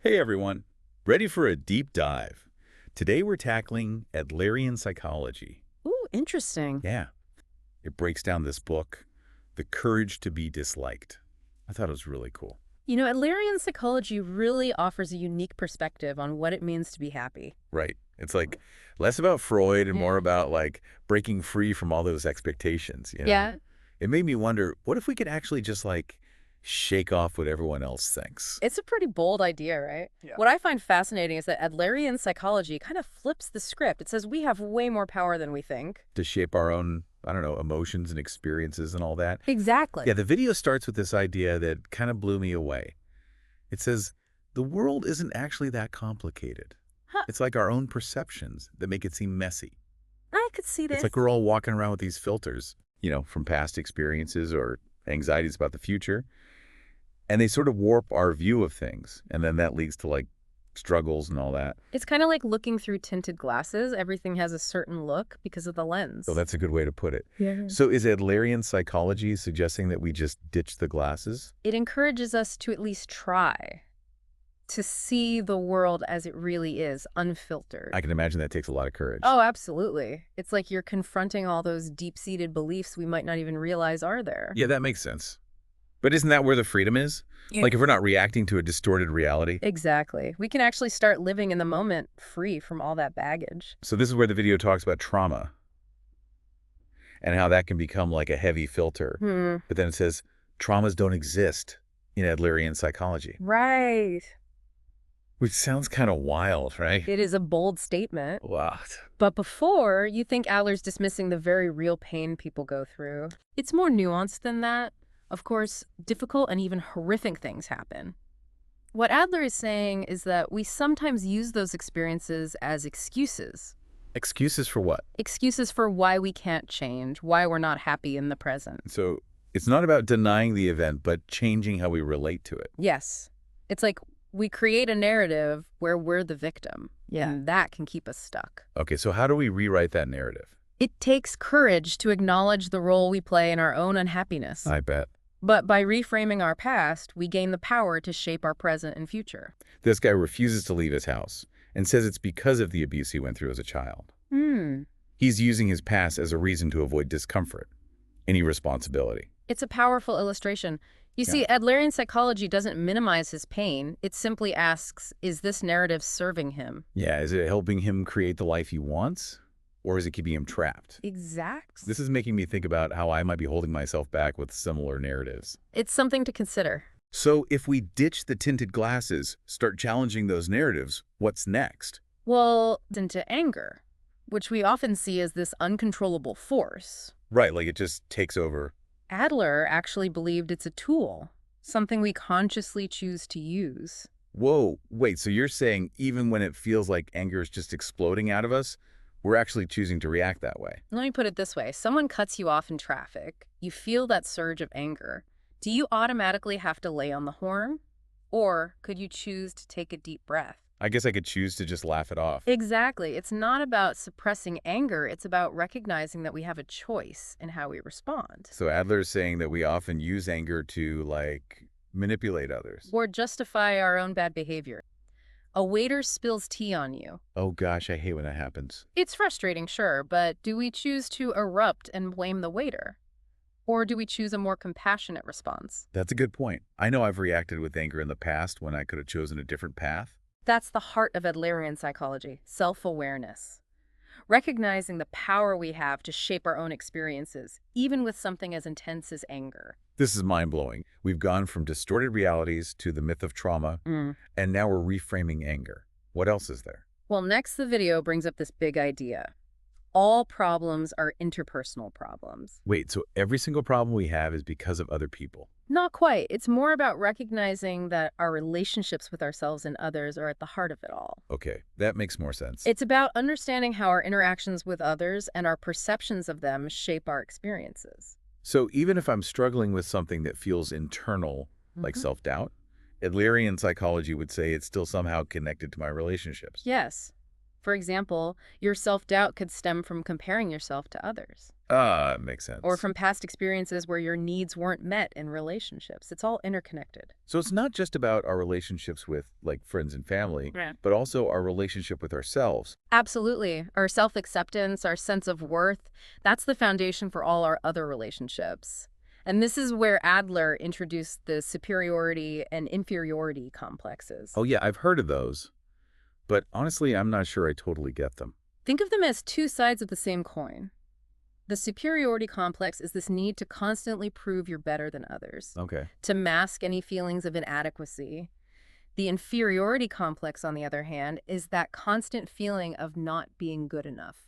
Hey everyone, ready for a deep dive? Today we're tackling Adlerian psychology. Ooh, interesting. Yeah, it breaks down this book, The Courage to be Disliked. I thought it was really cool. Adlerian psychology really offers a unique perspective on what it means to be happy. Right. It's like less about Freud and more Yeah. about like breaking free from all those expectations, Yeah, It made me wonder, what if we could actually just like shake off what everyone else thinks? it's a pretty bold idea, right? Yeah. What I find fascinating is that Adlerian psychology kind of flips the script. It says we have way more power than we think. To shape our own, I don't know, emotions and experiences and all that. Exactly. Yeah, the video starts with this idea that kind of blew me away. It says, the world isn't actually that complicated. Huh. It's like our own perceptions that make it seem messy. I could see this. It's like we're all walking around with these filters, from past experiences or anxieties about the future. And they sort of warp our view of things. And then that leads to like struggles and all that. It's kind of like looking through tinted glasses. Everything has a certain look because of the lens. So that's a good way to put it. Yeah. So is Adlerian psychology suggesting that we just ditch the glasses? It encourages us to at least try to see the world as it really is, unfiltered. I can imagine that takes a lot of courage. Oh, absolutely. It's like you're confronting all those deep-seated beliefs we might not even realize are there. Yeah, that makes sense. But isn't that where the freedom is? Yeah. Like if we're not reacting to a distorted reality? Exactly. We can actually start living in the moment free from all that baggage. So this is where the video talks about trauma and how that can become like a heavy filter. But then it says traumas don't exist in Adlerian psychology, Right. which sounds kind of wild, right? It is a bold statement. Wow. But before, you think Adler's dismissing the very real pain people go through. It's more nuanced than that. Of course, difficult and even horrific things happen. What Adler is saying is that we sometimes use those experiences as excuses. Excuses for what? Excuses for why we can't change, why we're not happy in the present. So it's not about denying the event, but changing how we relate to it. Yes. It's like we create a narrative where we're the victim. Yeah. And that can keep us stuck. Okay, so how do we rewrite that narrative? It takes courage to acknowledge the role we play in our own unhappiness. I bet. But by reframing our past, we gain the power to shape our present and future. This guy refuses to leave his house and says it's because of the abuse he went through as a child. He's using his past as a reason to avoid discomfort, any responsibility. It's a powerful illustration. You see, Adlerian psychology doesn't minimize his pain. It simply asks, is this narrative serving him? Yeah, is it helping him create the life he wants? Or is it keeping him trapped? Exact. This is making me think about how I might be holding myself back with similar narratives. It's something to consider. So if we ditch the tinted glasses, start challenging those narratives, what's next? Well, into anger, which we often see as this uncontrollable force. Right, like it just takes over. Adler actually believed it's a tool, something we consciously choose to use. Whoa, wait, so you're saying even when it feels like anger is just exploding out of us, we're actually choosing to react that way? Let me put it this way. Someone cuts you off in traffic. You feel that surge of anger. Do you automatically have to lay on the horn? Or could you choose to take a deep breath? I guess I could choose to just laugh it off. Exactly. It's not about suppressing anger. It's about recognizing that we have a choice in how we respond. So Adler's saying that we often use anger to, like, manipulate others. Or justify our own bad behavior. A waiter spills tea on you. Oh gosh, I hate when that happens. It's frustrating, sure, but do we choose to erupt and blame the waiter? Or do we choose a more compassionate response? That's a good point. I know I've reacted with anger in the past when I could have chosen a different path. That's the heart of Adlerian psychology, self-awareness. Recognizing the power we have to shape our own experiences, even with something as intense as anger. This is mind-blowing. We've gone from distorted realities to the myth of trauma, and now we're reframing anger. What else is there? Well, next the video brings up this big idea. All problems are interpersonal problems. Wait, so every single problem we have is because of other people? Not quite. It's more about recognizing that our relationships with ourselves and others are at the heart of it all. Okay, that makes more sense. It's about understanding how our interactions with others and our perceptions of them shape our experiences. So even if I'm struggling with something that feels internal, like self-doubt, Adlerian psychology would say it's still somehow connected to my relationships. Yes. For example, your self-doubt could stem from comparing yourself to others. Ah, makes or sense. from past experiences where your needs weren't met in relationships. It's all interconnected. So it's not just about our relationships with, like, friends and family, Right. but also our relationship with ourselves. Absolutely. Our self-acceptance, our sense of worth, that's the foundation for all our other relationships. And this is where Adler introduced the superiority and inferiority complexes. Oh yeah, I've heard of those, but honestly, I'm not sure I totally get them. Think of them as two sides of the same coin. The superiority complex is this need to constantly prove you're better than others, Okay. to mask any feelings of inadequacy. The inferiority complex, on the other hand, is that constant feeling of not being good enough.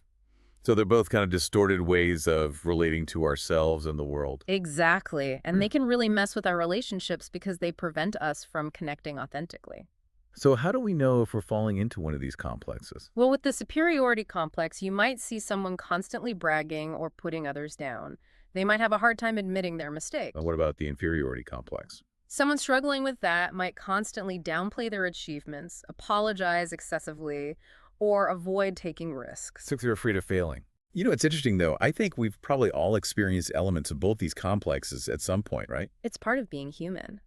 So they're both kind of distorted ways of relating to ourselves and the world. Exactly. And they can really mess with our relationships because they prevent us from connecting authentically. So how do we know if we're falling into one of these complexes? Well, with the superiority complex, you might see someone constantly bragging or putting others down. They might have a hard time admitting their mistake. What about the inferiority complex? Someone struggling with that might constantly downplay their achievements, apologize excessively, or avoid taking risks. So they're afraid of failing. You know, it's interesting, though. I think we've probably all experienced elements of both these complexes at some point, right? It's part of being human.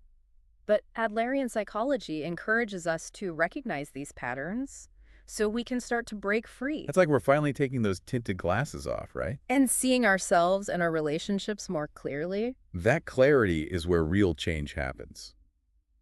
But Adlerian psychology encourages us to recognize these patterns so we can start to break free It's like we're finally taking those tinted glasses off, right? and seeing ourselves and our relationships more clearly. That clarity is where real change happens.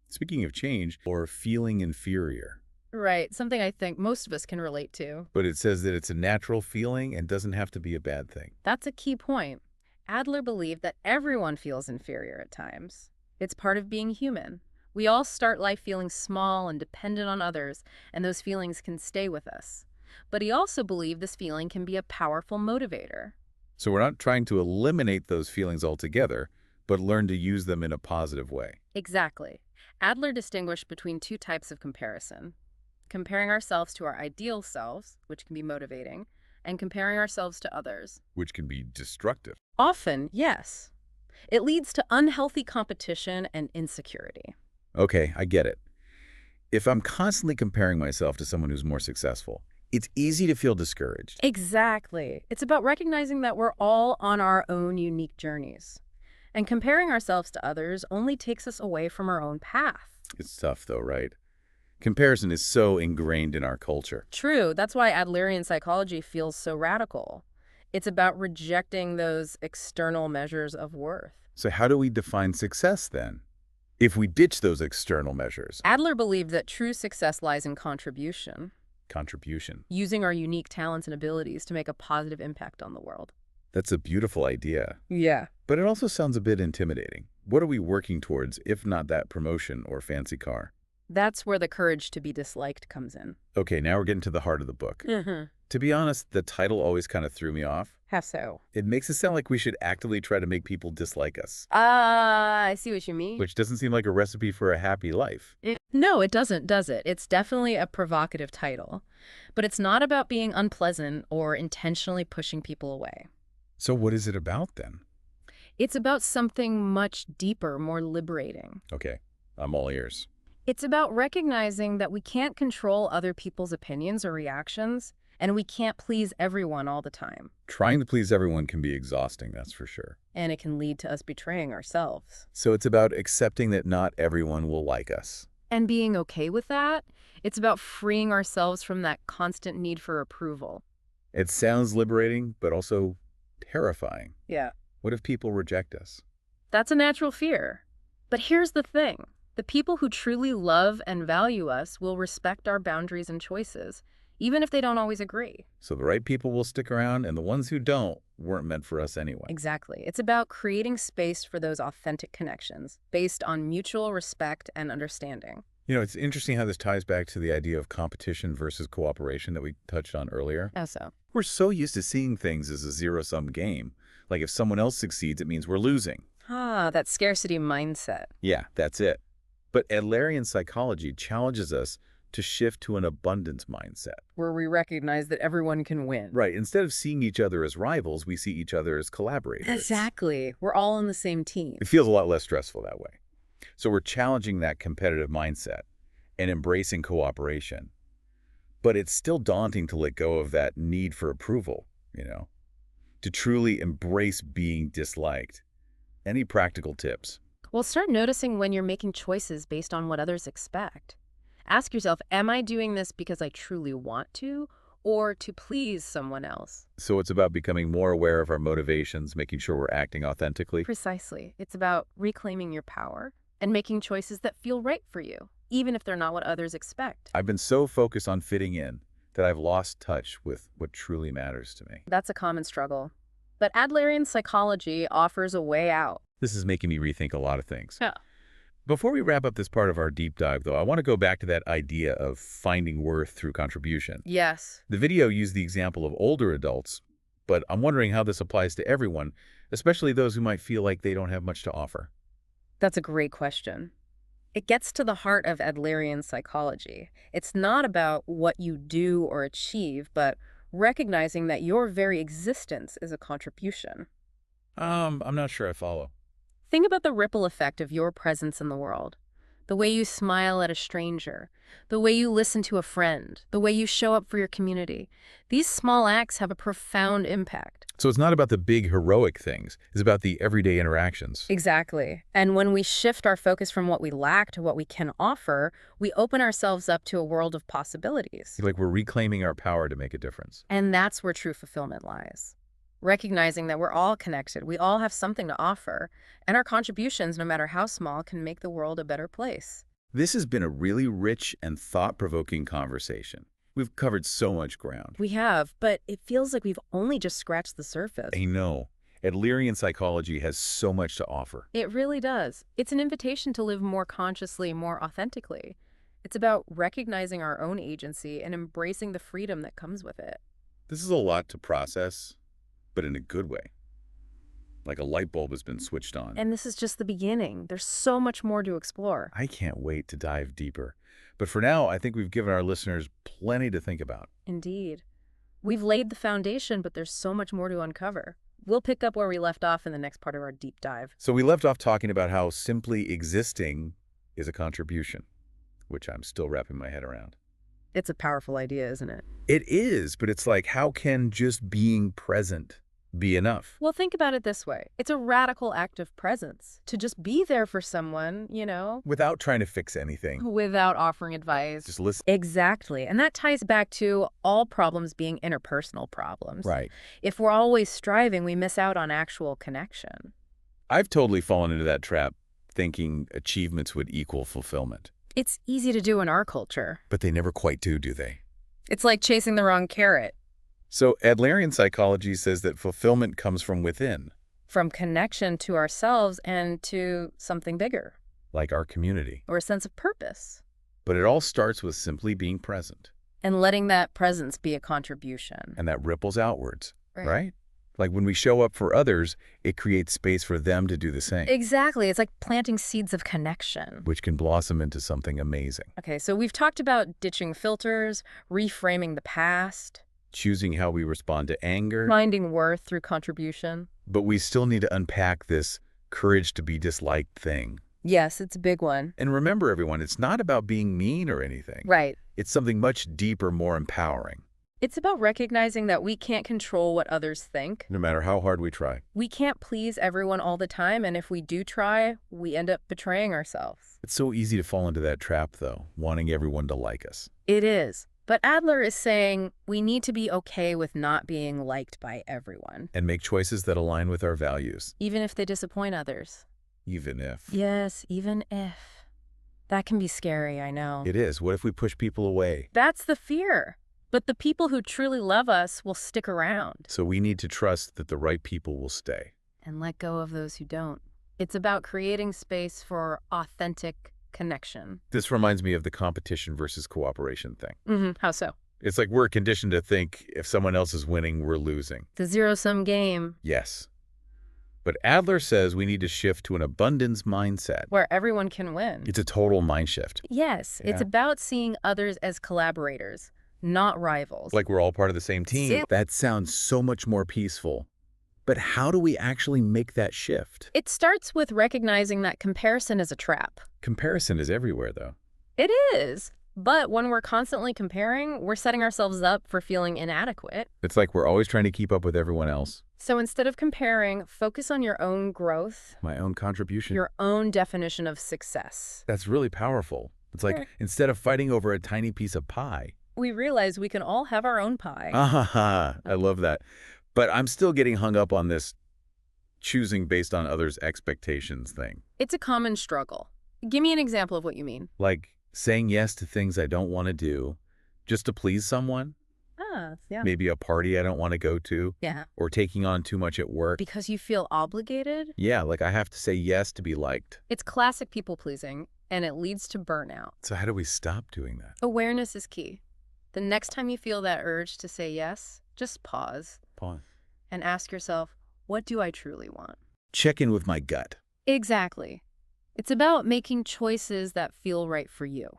Speaking of change, or feeling inferior. Right, something I think most of us can relate to. But it says that it's a natural feeling and doesn't have to be a bad thing. That's a key point. Adler believed that everyone feels inferior at times. It's part of being human. We all start life feeling small and dependent on others, and those feelings can stay with us. But he also believed this feeling can be a powerful motivator. So we're not trying to eliminate those feelings altogether, but learn to use them in a positive way. Exactly. Adler distinguished between two types of comparison: comparing ourselves to our ideal selves, which can be motivating, and comparing ourselves to others. Which can be destructive. Often, yes. It leads to unhealthy competition and insecurity. Okay, I get it. If I'm constantly comparing myself to someone who's more successful, it's easy to feel discouraged. Exactly. It's about recognizing that we're all on our own unique journeys. And comparing ourselves to others only takes us away from our own path. It's tough though, right? Comparison is so ingrained in our culture. True, that's why Adlerian psychology feels so radical. It's about rejecting those external measures of worth. So how do we define success then? If we ditch those external measures, Adler believed that true success lies in contribution, contribution. using our unique talents and abilities to make a positive impact on the world. That's a beautiful idea. Yeah. But it also sounds a bit intimidating. What are we working towards if not that promotion or fancy car? That's where the courage to be disliked comes in. Okay, now we're getting to the heart of the book. Mm-hmm. To be honest, the title always kind of threw me off. How so? It makes it sound like we should actively try to make people dislike us, I see what you mean. which doesn't seem like a recipe for a happy life. No, it doesn't, does it? It's definitely a provocative title. But it's not about being unpleasant or intentionally pushing people away. So what is it about then? It's about something much deeper, more liberating. Okay, I'm all ears. It's about recognizing that we can't control other people's opinions or reactions, and we can't please everyone all the time. Trying to please everyone can be exhausting, that's for sure. And it can lead to us betraying ourselves. So it's about accepting that not everyone will like us. And being okay with that, it's about freeing ourselves from that constant need for approval. It sounds liberating, but also terrifying. Yeah. What if people reject us? That's a natural fear. But here's the thing. The people who truly love and value us will respect our boundaries and choices, even if they don't always agree. So the right people will stick around, and the ones who don't weren't meant for us anyway. Exactly. It's about creating space for those authentic connections based on mutual respect and understanding. You know, it's interesting how this ties back to the idea of competition versus cooperation that we touched on earlier. How so? We're so used to seeing things as a zero-sum game. Like if someone else succeeds, it means we're losing. Ah, that scarcity mindset. Yeah, that's it. But Adlerian psychology challenges us to shift to an abundance mindset. Where we recognize that everyone can win. Right. Instead of seeing each other as rivals, we see each other as collaborators. Exactly. We're all on the same team. It feels a lot less stressful that way. So we're challenging that competitive mindset and embracing cooperation. But it's still daunting to let go of that need for approval, you know? to truly embrace being disliked? Any practical tips? Well, start noticing when you're making choices based on what others expect. Ask yourself, am I doing this because I truly want to or to please someone else? So it's about becoming more aware of our motivations, making sure we're acting authentically. Precisely. It's about reclaiming your power and making choices that feel right for you, even if they're not what others expect. I've been so focused on fitting in that I've lost touch with what truly matters to me. That's a common struggle. But Adlerian psychology offers a way out. This is making me rethink a lot of things. Yeah. Before we wrap up this part of our deep dive, though, I want to go back to that idea of finding worth through contribution. Yes. The video used the example of older adults, but I'm wondering how this applies to everyone, especially those who might feel like they don't have much to offer. That's a great question. It gets to the heart of Adlerian psychology. It's not about what you do or achieve, but recognizing that your very existence is a contribution. I'm not sure I follow. Think about the ripple effect of your presence in the world. The way you smile at a stranger, the way you listen to a friend, the way you show up for your community. These small acts have a profound impact. So it's not about the big heroic things. It's about the everyday interactions. Exactly. And when we shift our focus from what we lack to what we can offer, we open ourselves up to a world of possibilities. Like we're reclaiming our power to make a difference. And that's where true fulfillment lies. Recognizing that we're all connected, we all have something to offer, and our contributions, no matter how small, can make the world a better place. This has been a really rich and thought-provoking conversation. We've covered so much ground. We have, but it feels like we've only just scratched the surface. I know. Adlerian psychology has so much to offer. It really does. It's an invitation to live more consciously, more authentically. It's about recognizing our own agency and embracing the freedom that comes with it. This is a lot to process, but in a good way. Like a light bulb has been switched on. And this is just the beginning. There's so much more to explore. I can't wait to dive deeper. But for now, I think we've given our listeners plenty to think about. Indeed. We've laid the foundation, but there's so much more to uncover. We'll pick up where we left off in the next part of our deep dive. So we left off talking about how simply existing is a contribution, which I'm still wrapping my head around. It's a powerful idea, isn't it? It is, but it's like, how can just being present be enough? Well, think about it this way. It's a radical act of presence. To just be there for someone, Without trying to fix anything. without offering advice. Just listen. Exactly. And that ties back to all problems being interpersonal problems. Right. If we're always striving, we miss out on actual connection. I've totally fallen into that trap, thinking achievements would equal fulfillment. It's easy to do in our culture. But they never quite do they? It's like chasing the wrong carrot. So Adlerian psychology says that fulfillment comes from within. From connection to ourselves and to something bigger. Like our community. Or a sense of purpose. But it all starts with simply being present. And letting that presence be a contribution. And that ripples outwards, right? Like when we show up for others, it creates space for them to do the same. Exactly. It's like planting seeds of connection. Which can blossom into something amazing. Okay, so we've talked about ditching filters, reframing the past. Choosing how we respond to anger. Finding worth through contribution. But we still need to unpack this courage to be disliked thing. Yes, it's a big one. And remember, everyone, it's not about being mean or anything. Right. It's something much deeper, more empowering. It's about recognizing that we can't control what others think. No matter how hard we try. We can't please everyone all the time, and if we do try, we end up betraying ourselves. It's so easy to fall into that trap, though, wanting everyone to like us. It is. But Adler is saying we need to be okay with not being liked by everyone. And make choices that align with our values. Even if they disappoint others. Even if. Yes, even if. That can be scary, I know. It is. What if we push people away? That's the fear. But the people who truly love us will stick around. So we need to trust that the right people will stay. And let go of those who don't. It's about creating space for authentic connection. This reminds me of the competition versus cooperation thing. How so? It's like we're conditioned to think if someone else is winning, we're losing. The zero-sum game. Yes. But Adler says we need to shift to an abundance mindset. Where everyone can win. It's a total mind shift. Yes, It's about seeing others as collaborators, not rivals. Like we're all part of the same team. That sounds so much more peaceful. But how do we actually make that shift? It starts with recognizing that comparison is a trap. Comparison is everywhere, though. It is. But when we're constantly comparing, we're setting ourselves up for feeling inadequate. It's like we're always trying to keep up with everyone else. So instead of comparing, focus on your own growth, My own contribution. your own definition of success. That's really powerful. It's like, instead of fighting over a tiny piece of pie. We realize we can all have our own pie. I love that. But I'm still getting hung up on this choosing based on others' expectations thing. It's a common struggle. Give me an example of what you mean. Like saying yes to things I don't want to do just to please someone. Yeah. Maybe a party I don't want to go to. Yeah. Or taking on too much at work. Because you feel obligated? Yeah, like I have to say yes to be liked. It's classic people-pleasing, and it leads to burnout. So how do we stop doing that? Awareness is key. The next time you feel that urge to say yes, just pause. Pause. And ask yourself, what do I truly want? Check in with my gut. Exactly. It's about making choices that feel right for you.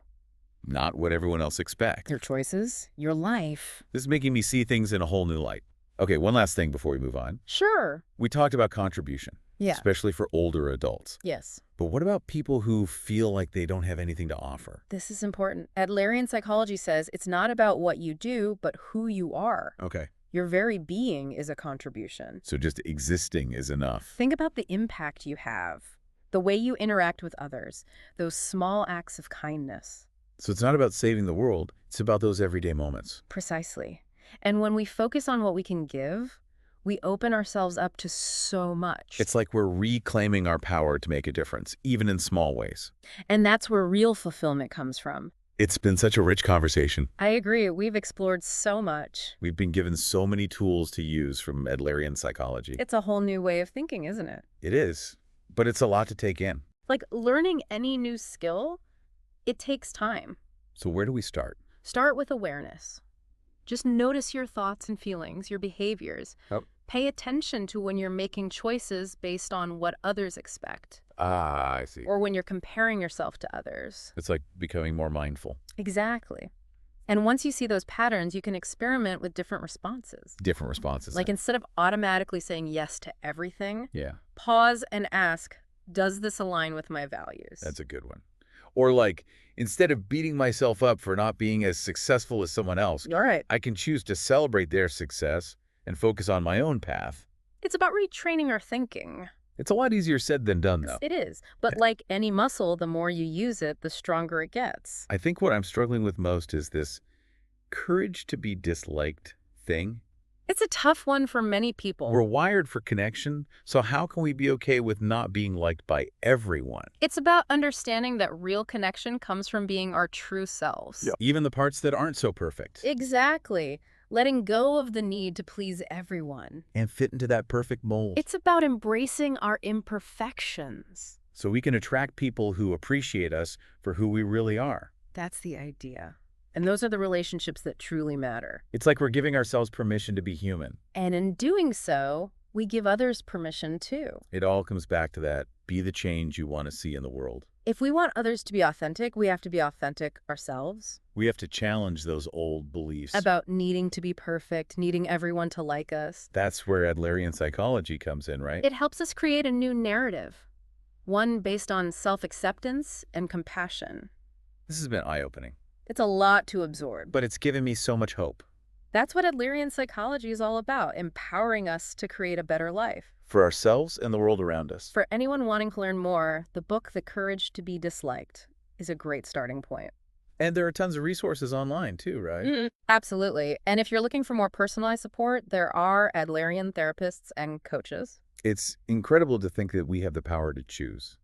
Not what everyone else expects. Your choices, your life. This is making me see things in a whole new light. Okay, one last thing before we move on. Sure. We talked about contribution, especially for older adults. Yes. But what about people who feel like they don't have anything to offer? This is important. Adlerian psychology says it's not about what you do, but who you are. Okay. Your very being is a contribution. So just existing is enough. Think about the impact you have, the way you interact with others, those small acts of kindness. So it's not about saving the world, it's about those everyday moments. Precisely. And when we focus on what we can give, we open ourselves up to so much. It's like we're reclaiming our power to make a difference, even in small ways. And that's where real fulfillment comes from. It's been such a rich conversation. I agree. We've explored so much. We've been given so many tools to use from Adlerian psychology. It's a whole new way of thinking, isn't it? It is, but it's a lot to take in. Like learning any new skill, it takes time. So where do we start? Start with awareness. Just notice your thoughts and feelings, your behaviors. Pay attention to when you're making choices based on what others expect. I see. Or when you're comparing yourself to others. It's like becoming more mindful. Exactly. And once you see those patterns, you can experiment with different responses. Different responses. Like instead of automatically saying yes to everything, yeah. Pause and ask, does this align with my values? That's a good one. Or like, instead of beating myself up for not being as successful as someone else, All right. I can choose to celebrate their success and focus on my own path. It's about retraining our thinking. It's a lot easier said than done, though. It is. But like any muscle, the more you use it, the stronger it gets. I think what I'm struggling with most is this courage to be disliked thing. It's a tough one for many people. We're wired for connection, so how can we be okay with not being liked by everyone? It's about understanding that real connection comes from being our true selves. Yeah. Even the parts that aren't so perfect. Exactly. Letting go of the need to please everyone. And fit into that perfect mold. It's about embracing our imperfections. So we can attract people who appreciate us for who we really are. That's the idea. And those are the relationships that truly matter. It's like we're giving ourselves permission to be human. And in doing so, we give others permission too. It all comes back to that, be the change you want to see in the world. If we want others to be authentic, we have to be authentic ourselves. We have to challenge those old beliefs. About needing to be perfect, needing everyone to like us. That's where Adlerian psychology comes in, right? It helps us create a new narrative. One based on self-acceptance and compassion. This has been eye-opening. It's a lot to absorb. But it's given me so much hope. That's what Adlerian psychology is all about, empowering us to create a better life. For ourselves and the world around us. For anyone wanting to learn more, the book The Courage to be Disliked is a great starting point. And there are tons of resources online too, right? Absolutely. And if you're looking for more personalized support, there are Adlerian therapists and coaches. It's incredible to think that we have the power to choose.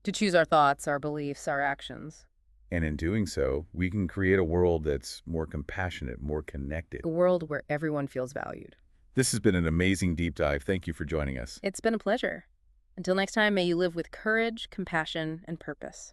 To choose our thoughts, our beliefs, our actions. And in doing so, we can create a world that's more compassionate, more connected. A world where everyone feels valued. This has been an amazing deep dive. Thank you for joining us. It's been a pleasure. Until next time, may you live with courage, compassion, and purpose.